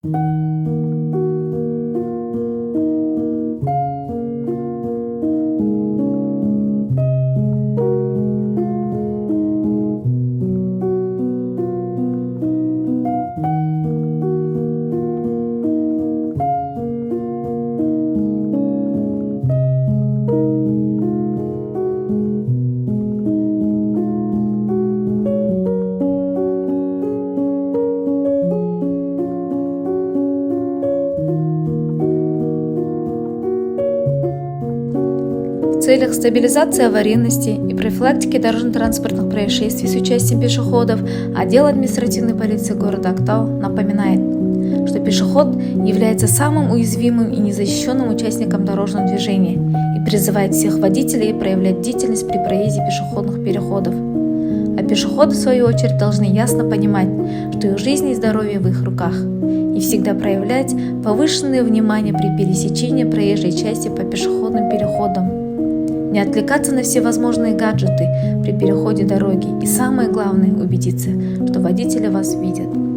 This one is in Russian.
В целях стабилизации аварийности и профилактики дорожно-транспортных происшествий с участием пешеходов отдел административной полиции города Актау напоминает, что пешеход является самым уязвимым и незащищенным участником дорожного движения и призывает всех водителей проявлять бдительность при проезде пешеходных переходов. А пешеходы, в свою очередь, должны ясно понимать, что их жизнь и здоровье в их руках, и всегда проявлять повышенное внимание при пересечении проезжей части по пешеходным переходам. Не отвлекаться на все возможные гаджеты при переходе дороги и самое главное – убедиться, что водители вас видят.